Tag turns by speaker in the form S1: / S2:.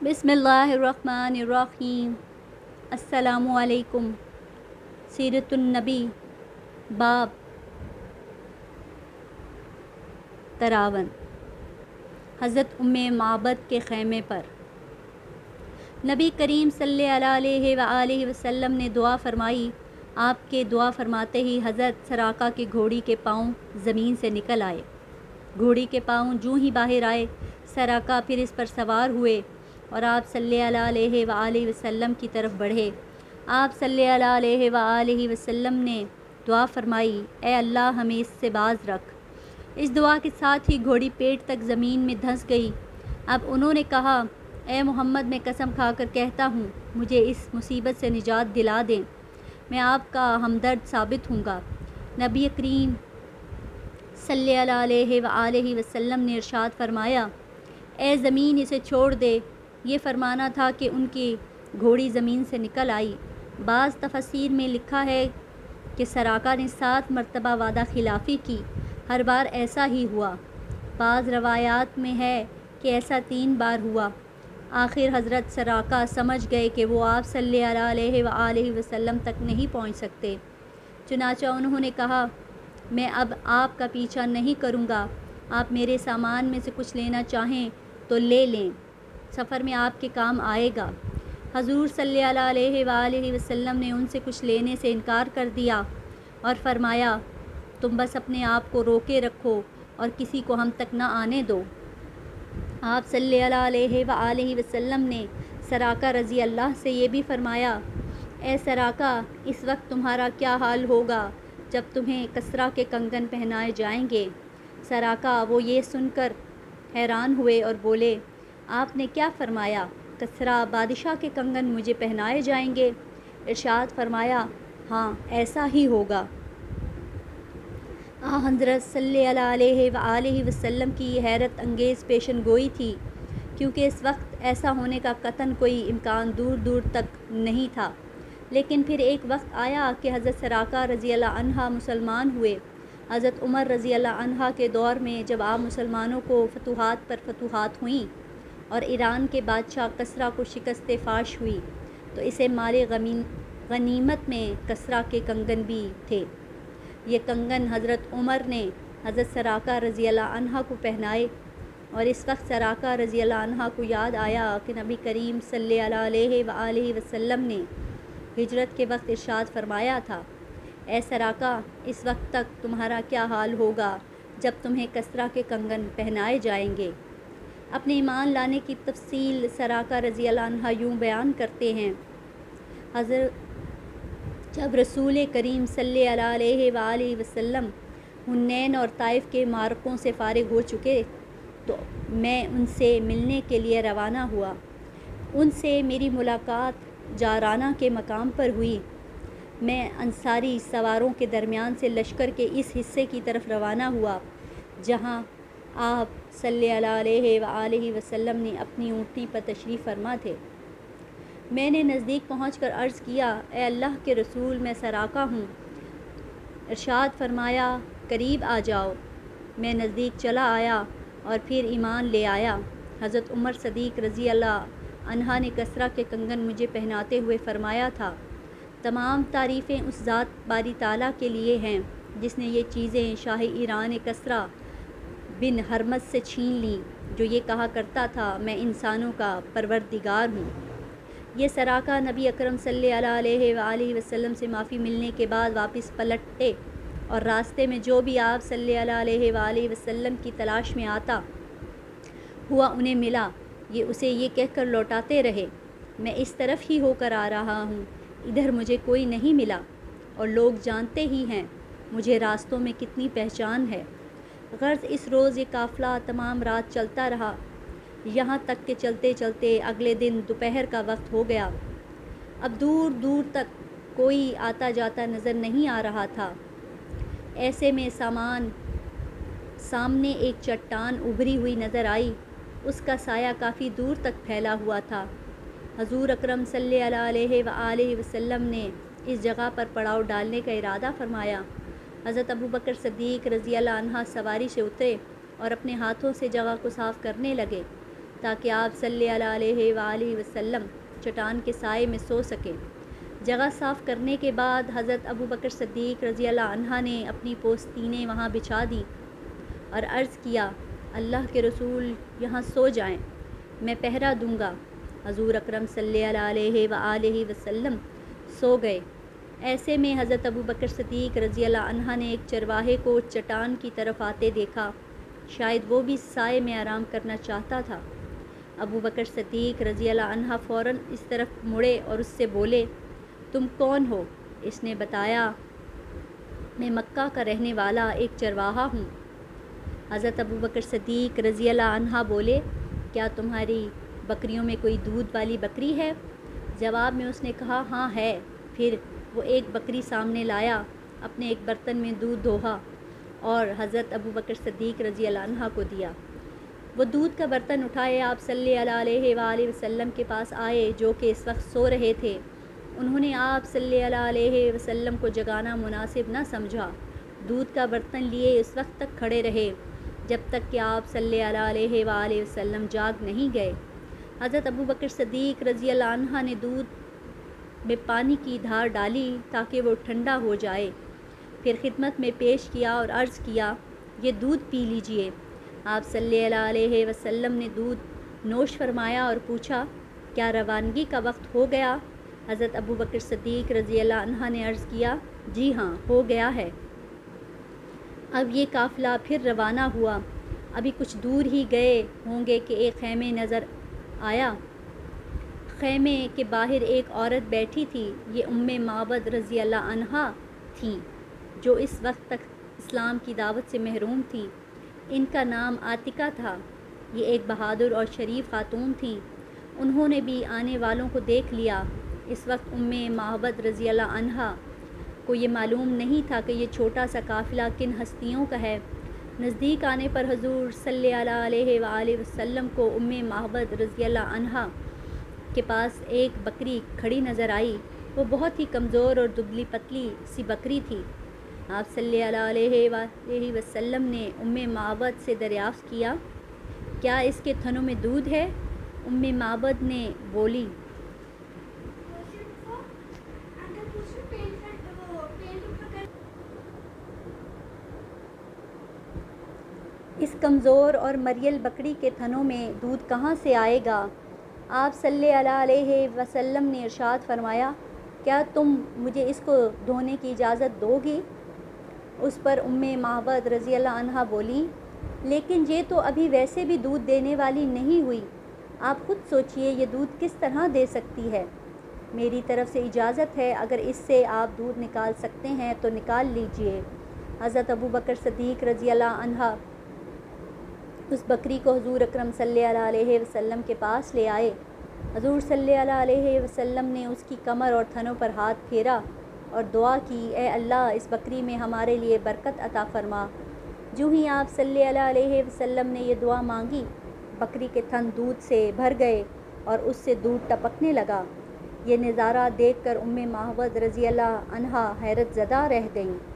S1: बिस्मिल्लाहिर्रहमानिर्रहीम। अस्सलामु अलैकुम। सीरतुन नबी बाब 53। हज़रत उम्मे माबद के ख़ैमे पर नबी करीम सल्लल्लाहु अलैहि वसल्लम ने दुआ फरमाई। आपके दुआ फरमाते ही हज़रत सराका की घोड़ी के पाँव ज़मीन से निकल आए। घोड़ी के पाँव जूँ ही बाहर आए, सराका फिर इस पर सवार हुए और आप सल्लल्लाहु अलैहि वसल्लम की तरफ बढ़े। आप सल्लल्लाहु अलैहि वसल्लम ने दुआ फरमाई, ए अल्लाह हमें इससे बाज रख। इस दुआ के साथ ही घोड़ी पेट तक ज़मीन में धंस गई। अब उन्होंने कहा, ए मोहम्मद, मैं कसम खाकर कहता हूँ, मुझे इस मुसीबत से निजात दिला दें, मैं आपका हमदर्द साबित हूँगा। नबी करीम सल्लल्लाहु अलैहि वसल्लम ने इरशाद फरमाया, ए ज़मीन इसे छोड़ दे। ये फरमाना था कि उनकी घोड़ी ज़मीन से निकल आई। बाज़ तफसीर में लिखा है कि सराका ने 7 मरतबा वादा खिलाफ़ी की, हर बार ऐसा ही हुआ। बाज़ रवायात में है कि ऐसा 3 बार हुआ। आखिर हज़रत सराका समझ गए कि वो आप सल्लल्लाहु अलैहि वसल्लम तक नहीं पहुंच सकते। चुनांचे उन्होंने कहा, मैं अब आपका पीछा नहीं करूँगा। आप मेरे सामान में से कुछ लेना चाहें तो ले लें, सफ़र में आपके काम आएगा। हजूर सल्लल्लाहु अलैहि वसल्लम ने उनसे कुछ लेने से इनकार कर दिया और फरमाया, तुम बस अपने आप को रोके रखो और किसी को हम तक न आने दो। आप सल्लल्लाहु अलैहि वसल्लम ने सराका रज़ी अल्लाह से ये भी फरमाया, ए सराका, इस वक्त तुम्हारा क्या हाल होगा जब तुम्हें कसरा के कंगन पहनाए जाएंगे। सराका वो ये सुनकर हैरान हुए और बोले, आपने क्या फरमाया? कसरा बादशाह के कंगन मुझे पहनाए जाएंगे? इरशाद फरमाया, हाँ ऐसा ही होगा। हज़रत सल्लल्लाहु अलैहि वसल्लम की हैरत अंगेज़ पेशन गोई थी, क्योंकि इस वक्त ऐसा होने का कतन कोई इम्कान दूर दूर तक नहीं था। लेकिन फिर एक वक्त आया कि हज़रत सराका रज़ी अल्लाह अन्हा मुसलमान हुए। हज़रत उमर रज़ी अल्लाह अन्हा के दौर में जब आप मुसलमानों को फतूहात पर फतूहात हुई और ईरान के बादशाह कसरा को शिकस्त फाश हुई, तो इसे माले गनीमत में कसरा के कंगन भी थे। ये कंगन हज़रत उमर ने हज़रत सराका रज़ी अल्लाह अन्हा को पहनाए। और इस वक्त सराका रज़ी अल्लाह अन्हा को याद आया कि नबी करीम सल्लल्लाहु अलैहि वसल्लम ने हिजरत के वक्त इरशाद फरमाया था, ए सराका, इस वक्त तक तुम्हारा क्या हाल होगा जब तुम्हें कसरा के कंगन पहनाए जाएंगे। अपने ईमान लाने की तफसील सराका रज़ी अल्लाह अन्हा यूँ बयान करते हैं, जब रसूल करीम सल्लल्लाहु अलैहि वसल्लम हुनैन और ताइफ के मारकों से फ़ारिग हो चुके तो मैं उनसे मिलने के लिए रवाना हुआ। उनसे मेरी मुलाकात जाराना के मकाम पर हुई। मैं अंसारी सवारों के दरमियान से लश्कर के इस हिस्से की तरफ रवाना हुआ जहां आप सल्लल्लाहु अलैहि वसल्लम ने अपनी ऊँटनी पर तशरीफ़ फरमा थे। मैंने नज़दीक पहुंचकर अर्ज़ किया, ए अल्लाह के रसूल, मैं सराका हूँ। इरशाद फरमाया, करीब आ जाओ। मैं नज़दीक चला आया और फिर ईमान ले आया। हज़रत उमर सदीक़ रज़ी अल्लाह अन्हा ने कसरा के कंगन मुझे पहनाते हुए फ़रमाया था, तमाम तारीफ़ें उस ज़ात बारी ताला के लिए हैं जिसने ये चीज़ें शाही ईरान कसरा बिन हरमत से छीन ली, जो ये कहा करता था, मैं इंसानों का परवरदिगार हूँ। ये सराका नबी अकरम सल्लल्लाहु अलैहि वसल्लम से माफ़ी मिलने के बाद वापस पलटे और रास्ते में जो भी आप सल्लल्लाहु अलैहि वसल्लम की तलाश में आता हुआ उन्हें मिला, ये उसे ये कहकर लौटाते रहे, मैं इस तरफ ही होकर आ रहा हूँ, इधर मुझे कोई नहीं मिला। और लोग जानते ही हैं मुझे रास्तों में कितनी पहचान है। गर्ज़ इस रोज़ ये काफ़िला तमाम रात चलता रहा, यहाँ तक कि चलते चलते अगले दिन दोपहर का वक्त हो गया। अब दूर दूर तक कोई आता जाता नज़र नहीं आ रहा था। ऐसे में सामने एक चट्टान उभरी हुई नज़र आई। उसका साया काफ़ी दूर तक फैला हुआ था। हजूर अकरम सल्लल्लाहु अलैहि वसल्लम ने इस जगह पर पड़ाव डालने का इरादा फरमाया। हज़रत अबू बकर सिद्दीक़ रज़ी अल्लाह अन्हा सवारी से उतरे और अपने हाथों से जगह को साफ़ करने लगे। تاکہ آپ صلی اللہ علیہ وآلہ وسلم چٹان کے سائے میں سو سکیں۔ جگہ صاف کرنے کے بعد حضرت ابو بکر صدیق رضی اللہ عنہ نے اپنی پوستینیں وہاں بچھا دی اور عرض کیا، اللہ کے رسول یہاں سو جائیں، میں پہرا دوں گا۔ حضور اکرم صلی اللہ علیہ وآلہ وسلم سو گئے۔ ایسے میں حضرت ابو بکر صدیق رضی اللہ عنہ نے ایک چرواہے کو چٹان کی طرف آتے دیکھا، شاید وہ بھی سائے میں آرام کرنا چاہتا تھا۔ ابو بکر صدیق رضی اللہ عنہ فوراً اس طرف مڑے اور اس سے بولے، تم کون ہو؟ اس نے بتایا، میں مکہ کا رہنے والا ایک چرواہا ہوں۔ حضرت ابو بکر صدیق رضی اللہ عنہ بولے، کیا تمہاری بکریوں میں کوئی دودھ والی بکری ہے؟ جواب میں اس نے کہا، ہاں ہے۔ پھر وہ ایک بکری سامنے لایا، اپنے ایک برتن میں دودھ دوہا اور حضرت ابو بکر صدیق رضی اللہ عنہ کو دیا۔ وہ دودھ کا برتن اٹھائے آپ صلی اللہ علیہ وآلہ وسلم کے پاس آئے، جو کہ اس وقت سو رہے تھے۔ انہوں نے آپ صلی اللہ علیہ وسلم کو جگانا مناسب نہ سمجھا، دودھ کا برتن لیے اس وقت تک کھڑے رہے جب تک کہ آپ صلی اللہ علیہ وآلہ وسلم جاگ نہیں گئے۔ حضرت ابو بکر صدیق رضی اللہ عنہ نے دودھ میں پانی کی دھار ڈالی تاکہ وہ ٹھنڈا ہو جائے، پھر خدمت میں پیش کیا اور عرض کیا، یہ دودھ پی لیجئے۔ آپ صلی اللہ علیہ وسلم نے دودھ نوش فرمایا اور پوچھا، کیا روانگی کا وقت ہو گیا؟ حضرت ابو بکر صدیق رضی اللہ عنہ نے عرض کیا، جی ہاں، ہو گیا ہے۔ اب یہ قافلہ پھر روانہ ہوا۔ ابھی کچھ دور ہی گئے ہوں گے کہ ایک خیمے نظر آیا۔ خیمے کے باہر ایک عورت بیٹھی تھی، یہ ام معبد رضی اللہ عنہا تھیں، جو اس وقت تک اسلام کی دعوت سے محروم تھی۔ ان کا نام عاتکہ تھا۔ یہ ایک بہادر اور شریف خاتون تھی۔ انہوں نے بھی آنے والوں کو دیکھ لیا۔ اس وقت ام معبد رضی اللہ عنہا کو یہ معلوم نہیں تھا کہ یہ چھوٹا سا قافلہ کن ہستیوں کا ہے۔ نزدیک آنے پر حضور صلی اللہ علیہ وآلہ وسلم کو ام معبد رضی اللہ عنہا کے پاس ایک بکری کھڑی نظر آئی۔ وہ بہت ہی کمزور اور دبلی پتلی سی بکری تھی۔ آپ صلی اللہ علیہ وآلہ وسلم نے ام معبد سے دریافت کیا، کیا اس کے تھنوں میں دودھ ہے؟ ام معبد نے بولی، اس کمزور اور مریل بکری کے تھنوں میں دودھ کہاں سے آئے گا؟ آپ صلی اللہ علیہ وسلم نے ارشاد فرمایا، کیا تم مجھے اس کو دھونے کی اجازت دو گی؟ اس پر ام معبد رضی اللہ عنہا بولی، لیکن یہ تو ابھی ویسے بھی دودھ دینے والی نہیں ہوئی، آپ خود سوچئے یہ دودھ کس طرح دے سکتی ہے؟ میری طرف سے اجازت ہے، اگر اس سے آپ دودھ نکال سکتے ہیں تو نکال لیجئے۔ حضرت ابو بکر صدیق رضی اللہ عنہ اس بکری کو حضور اکرم صلی اللہ علیہ وسلم کے پاس لے آئے۔ حضور صلی اللہ علیہ وسلم نے اس کی کمر اور تھنوں پر ہاتھ پھیرا اور دعا کی، اے اللہ، اس بکری میں ہمارے لیے برکت عطا فرما۔ جو ہی آپ صلی اللہ علیہ وسلم نے یہ دعا مانگی، بکری کے تھن دودھ سے بھر گئے اور اس سے دودھ ٹپکنے لگا۔ یہ نظارہ دیکھ کر ام معبد رضی اللہ عنہا حیرت زدہ رہ گئیں۔